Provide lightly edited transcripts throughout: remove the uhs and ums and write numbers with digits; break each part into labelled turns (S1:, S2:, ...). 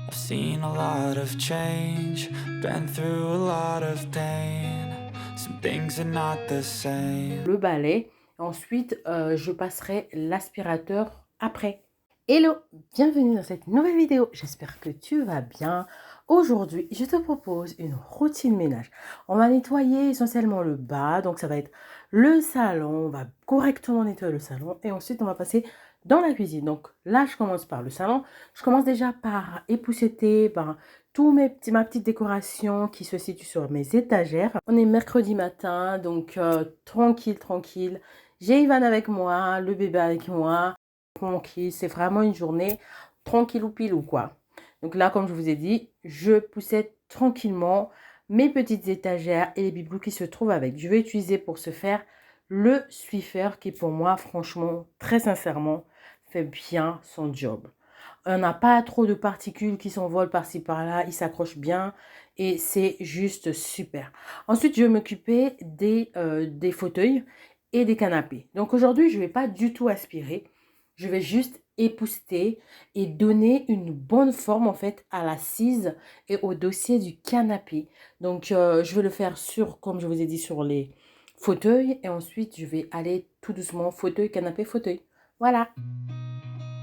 S1: I've seen a lot of change, been through a lot of pain. Some things are not the same.
S2: Le balai. Ensuite, je passerai l'aspirateur après. Hello, bienvenue dans cette nouvelle vidéo. J'espère que tu vas bien. Aujourd'hui, je te propose une routine ménage. On va nettoyer essentiellement le bas, donc ça va être le salon. On va correctement nettoyer le salon et ensuite on va passer dans la cuisine. Donc là, je commence par le salon. Je commence déjà par épousseter ma petite décoration qui se situe sur mes étagères. On est mercredi matin, donc tranquille. J'ai Ivan avec moi, le bébé avec moi. Tranquille, c'est vraiment une journée tranquille ou pilou quoi. Donc là, comme je vous ai dit, je poussette tranquillement mes petites étagères et les bibelots qui se trouvent avec. Je vais utiliser pour ce faire le Swiffer qui pour moi, franchement, très sincèrement, fait bien son job. On n'a pas trop de particules qui s'envolent par-ci par-là, il s'accroche bien et c'est juste super. Ensuite, je vais m'occuper des fauteuils et des canapés. Donc aujourd'hui, je ne vais pas du tout aspirer. Je vais juste épousseter et donner une bonne forme en fait à l'assise et au dossier du canapé. Donc je vais le faire sur, comme je vous ai dit, sur les fauteuils et ensuite je vais aller tout doucement fauteuil, canapé, fauteuil. Voilà.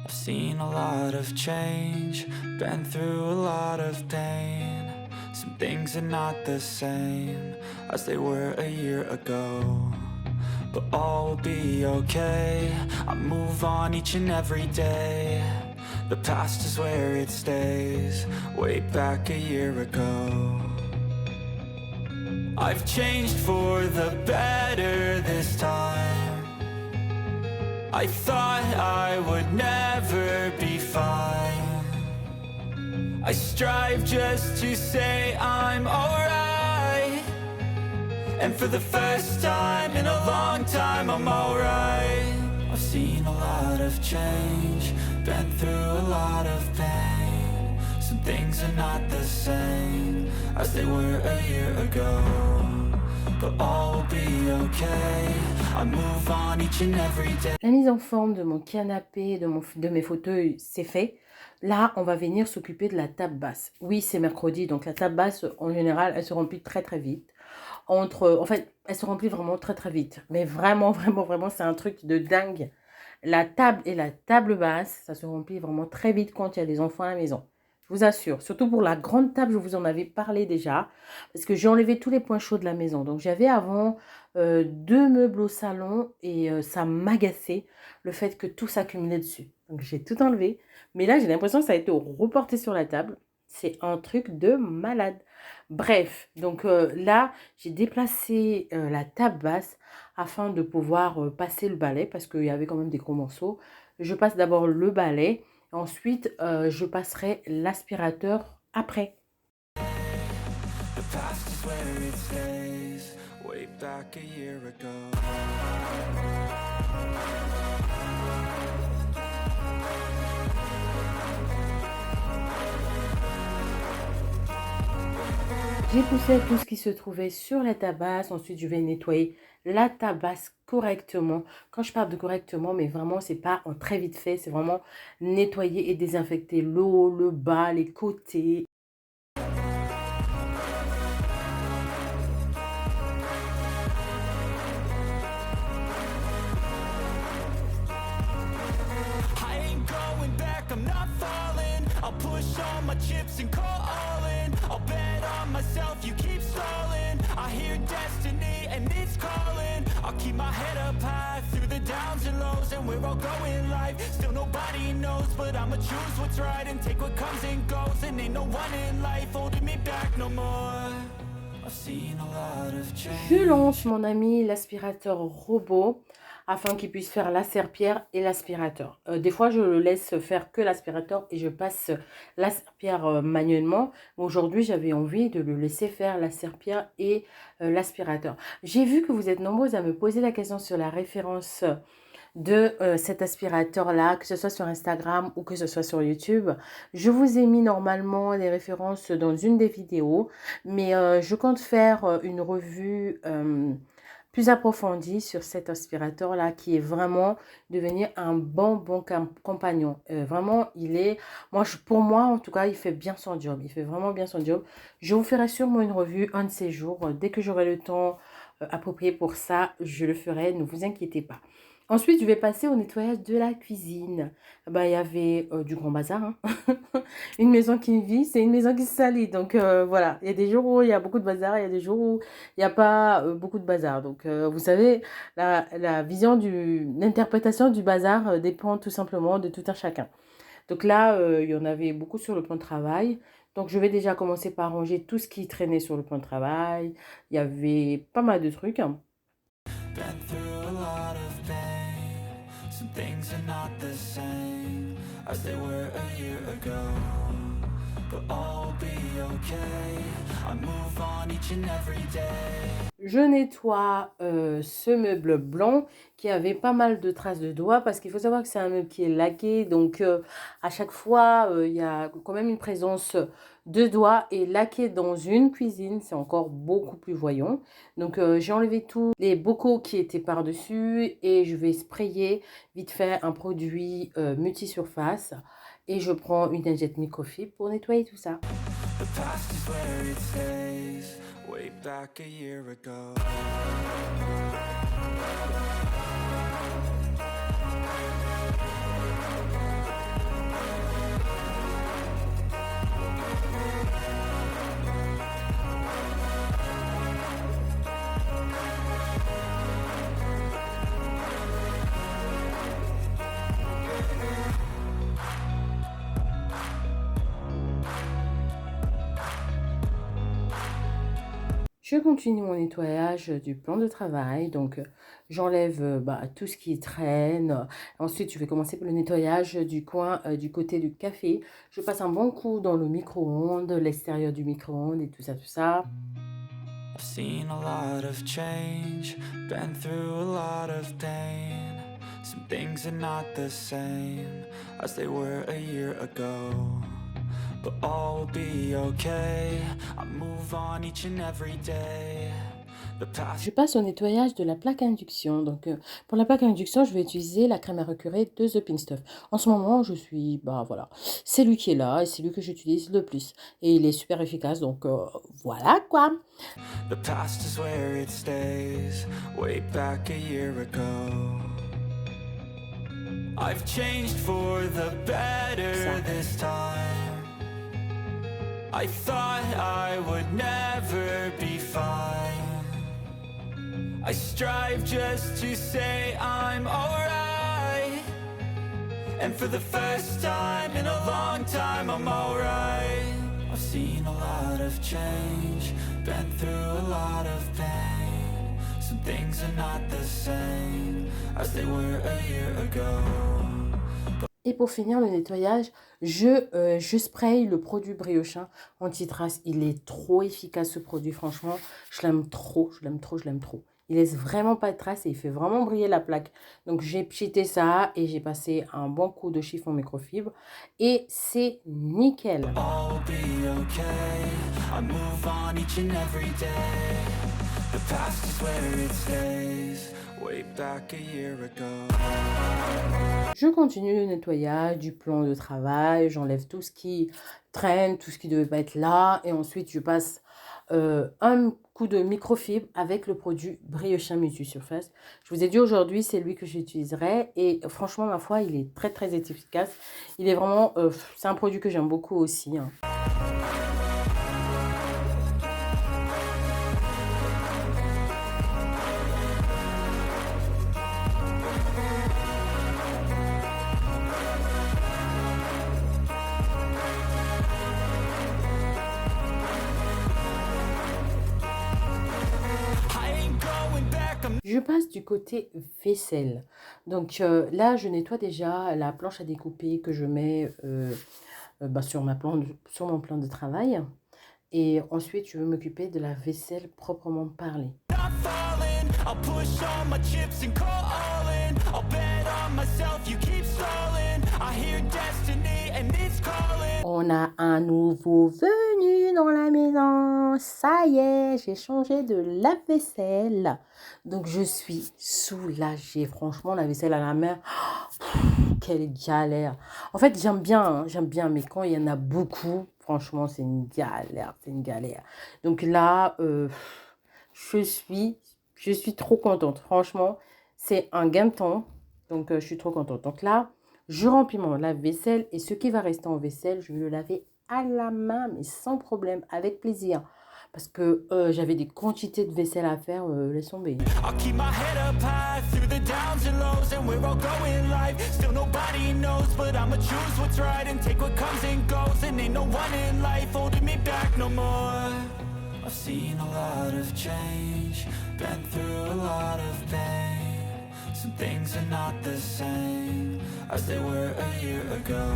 S1: I've seen a lot of change, been through a lot of pain. Some things are not the same as they were a year ago. But all will be okay, I move on each and every day. The past is where it stays, way back a year ago. I've changed for the better this time. I thought I would never be fine. I strive just to say I'm alright. And for the first time in a long time I'm alright. I've seen a lot of change, been through a lot of pain. Some things are not the same as they were a year ago. But all will be okay, I move on each and every day.
S2: La mise en forme de mon canapé, de mes fauteuils, c'est fait. Là, on va venir s'occuper de la table basse. Oui, c'est mercredi, donc la table basse, en général, elle se remplit très vite. En fait, elle se remplit vraiment très vite. Mais vraiment, c'est un truc de dingue. La table et la table basse, ça se remplit vraiment très vite quand il y a des enfants à la maison. Je vous assure, surtout pour la grande table, je vous en avais parlé déjà, parce que j'ai enlevé tous les points chauds de la maison. Donc j'avais avant 2 meubles au salon et ça m'agaçait le fait que tout s'accumulait dessus. Donc j'ai tout enlevé, mais là j'ai l'impression que ça a été reporté sur la table. C'est un truc de malade. Bref, donc là j'ai déplacé la table basse afin de pouvoir passer le balai parce qu'il y avait quand même des gros morceaux. Je passe d'abord le balai. Ensuite, je passerai l'aspirateur après.
S1: The past is where it stays, way back a year ago.
S2: J'ai poussé tout ce qui se trouvait sur la tabasse. Ensuite, je vais nettoyer la tabasse correctement. Quand je parle de correctement, mais vraiment, c'est pas en très vite fait. C'est vraiment nettoyer et désinfecter l'eau, le bas, les côtés.
S1: I ain't going back, I'm not falling. I'll push all my chips and call all in. I'll bet on myself, you keep stalling. I hear destiny and it's calling. I'll keep my head up high through the downs and lows. And we're all going life, still nobody knows. But I'ma choose what's right and take what comes and goes. And ain't no one in life holding me back no more. I've seen a lot of change.
S2: Je lance mon ami l'aspirateur robot afin qu'il puisse faire la serpillière et l'aspirateur. Des fois, je le laisse faire que l'aspirateur et je passe la serpillière manuellement. Aujourd'hui, j'avais envie de le laisser faire la serpillière et l'aspirateur. J'ai vu que vous êtes nombreux à me poser la question sur la référence de cet aspirateur-là, que ce soit sur Instagram ou que ce soit sur YouTube. Je vous ai mis normalement les références dans une des vidéos, mais je compte faire une revue plus approfondie sur cet aspirateur-là qui est vraiment devenu un bon compagnon. Vraiment, pour moi, en tout cas, il fait bien son job. Il fait vraiment bien son job. Je vous ferai sûrement une revue un de ces jours. Dès que j'aurai le temps approprié pour ça, je le ferai. Ne vous inquiétez pas. Ensuite, je vais passer au nettoyage de la cuisine. Il y avait du grand bazar. Hein. Une maison qui vit, c'est une maison qui se salit. Donc, voilà. Il y a des jours où il y a beaucoup de bazar. Il y a des jours où il n'y a pas beaucoup de bazar. Donc, vous savez, la vision l'interprétation du bazar dépend tout simplement de tout un chacun. Donc là, il y en avait beaucoup sur le plan de travail. Donc, je vais déjà commencer par ranger tout ce qui traînait sur le plan de travail. Il y avait pas mal de trucs. Hein.
S1: Been through a lot of pain. Some things are not the same as they were a year ago, but all will be okay. I move on each and every day.
S2: Je nettoie ce meuble blanc qui avait pas mal de traces de doigts parce qu'il faut savoir que c'est un meuble qui est laqué. Donc, à chaque fois, il y a quand même une présence de doigts. Et laqué dans une cuisine, c'est encore beaucoup plus voyant. Donc, j'ai enlevé tous les bocaux qui étaient par-dessus et je vais sprayer vite fait un produit multisurface. Et je prends une lingette microfibre pour nettoyer tout ça.
S1: The past is where it stays, way back a year ago.
S2: Je continue mon nettoyage du plan de travail. Donc, j'enlève tout ce qui traîne. Ensuite, je vais commencer par le nettoyage du coin du côté du café. Je passe un bon coup dans le micro-ondes, l'extérieur du micro-ondes et tout ça, tout ça.
S1: I've seen a lot of change, been through a lot of pain. Some things are not the same as they were a year ago, but all will be okay. I move on each and every day. The past.
S2: Je passe au nettoyage de la plaque à induction. Donc, pour la plaque à induction, je vais utiliser la crème à recurrer de The Pink Stuff. En ce moment, voilà, c'est lui qui est là et c'est lui que j'utilise le plus. Et il est super efficace, donc voilà quoi.
S1: The past is where it stays, way back a year ago. I've changed for the better this time. I thought I would never be fine. I strive just to say I'm alright. And for the first time in a long time I'm alright. I've seen a lot of change, been through a lot of pain. Some things are not the same as they were a year ago.
S2: Et pour finir le nettoyage, je spraye le produit Briochin anti-trace. Il est trop efficace ce produit, franchement. Je l'aime trop, je l'aime trop, je l'aime trop. Il laisse vraiment pas de traces et il fait vraiment briller la plaque. Donc j'ai pchité ça et j'ai passé un bon coup de chiffon microfibre et c'est nickel.
S1: All will be okay. I move on each and every day. The past is where it stays, way back a year ago.
S2: Je continue le nettoyage du plan de travail. J'enlève tout ce qui traîne, tout ce qui ne devait pas être là. Et ensuite, je passe un coup de microfibre avec le produit Briochin Multisurface. Je vous ai dit aujourd'hui, c'est lui que j'utiliserai. Et franchement, ma foi, il est très, très efficace. Il est vraiment... c'est un produit que j'aime beaucoup aussi. Hein. Je passe du côté vaisselle. Donc là, je nettoie déjà la planche à découper que je mets sur mon plan de travail. Et ensuite, je vais m'occuper de la vaisselle proprement parlée. On On a un nouveau venu dans la maison. Ça y est, j'ai changé de lave-vaisselle. Donc, je suis soulagée. Franchement, la vaisselle à la main, quelle galère. En fait, j'aime bien, hein, j'aime bien. Mais quand il y en a beaucoup, franchement, c'est une galère. C'est une galère. Donc là, je suis trop contente. Franchement, c'est un gain de temps. Donc, je suis trop contente. Donc là, je remplis mon lave-vaisselle et ce qui va rester en vaisselle, je vais le laver à la main, mais sans problème, avec plaisir. Parce que j'avais des quantités de vaisselle à faire, laisse tomber.
S1: I'll keep my head up high through the downs and lows, and we're all going life. Still nobody knows, but I'ma choose what's right and take what comes and goes. And ain't no one in life holding me back no more. I've seen a lot of change, been through a lot of pain. Some things are not the same as they were a year ago,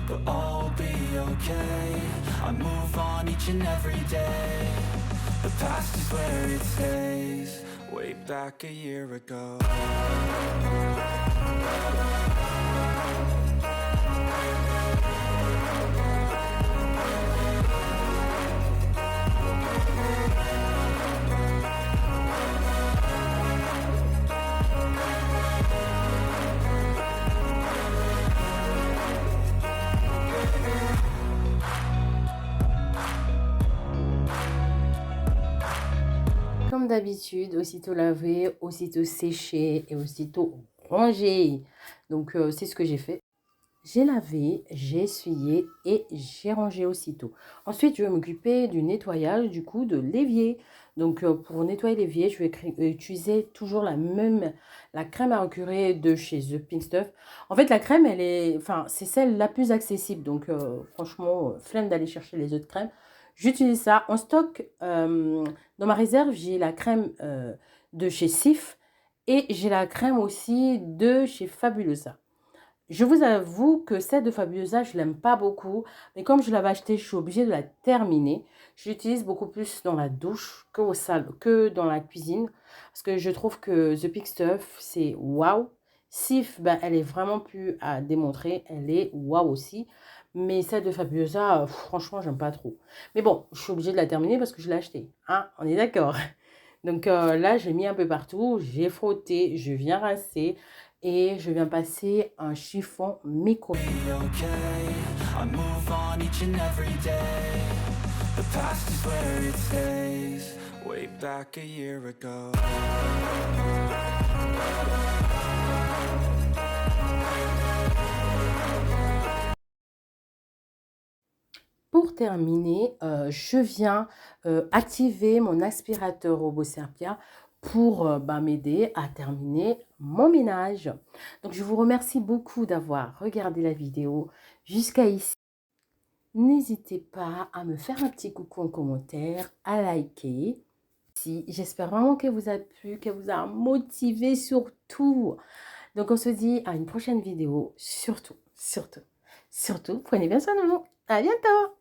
S1: but all will be okay. I move on each and every day. The past is where it stays. Way back a year ago.
S2: Comme d'habitude, aussitôt lavé, aussitôt séché et aussitôt rangé. Donc, c'est ce que j'ai fait. J'ai lavé, j'ai essuyé et j'ai rangé aussitôt. Ensuite, je vais m'occuper du nettoyage du coup de l'évier. Donc, pour nettoyer l'évier, je vais utiliser toujours la crème à recurer de chez The Pink Stuff. En fait, la crème, c'est celle la plus accessible. Donc, franchement, flemme d'aller chercher les autres crèmes. J'utilise ça. En stock, dans ma réserve, j'ai la crème de chez Sif et j'ai la crème aussi de chez Fabulosa. Je vous avoue que celle de Fabulosa, je ne l'aime pas beaucoup. Mais comme je l'avais achetée, je suis obligée de la terminer. Je l'utilise beaucoup plus dans la douche que dans la cuisine. Parce que je trouve que The Pink Stuff, c'est waouh. Sif, ben, elle est vraiment plus à démontrer. Elle est waouh aussi. Mais celle de Fabulosa, franchement, j'aime pas trop. Mais bon, je suis obligée de la terminer parce que je l'ai achetée. Hein, on est d'accord. Donc là, j'ai mis un peu partout. J'ai frotté. Je viens rincer. Et je viens passer un chiffon microfibre.
S1: I move on each and every day. The past is where it stays. Way back a year ago.
S2: Pour terminer, je viens activer mon aspirateur robot Serpia pour m'aider à terminer mon ménage. Donc, je vous remercie beaucoup d'avoir regardé la vidéo jusqu'à ici. N'hésitez pas à me faire un petit coucou en commentaire, à liker. J'espère vraiment qu'elle vous a plu, qu'elle vous a motivé surtout. Donc, on se dit à une prochaine vidéo. Surtout, prenez bien soin de vous. À bientôt!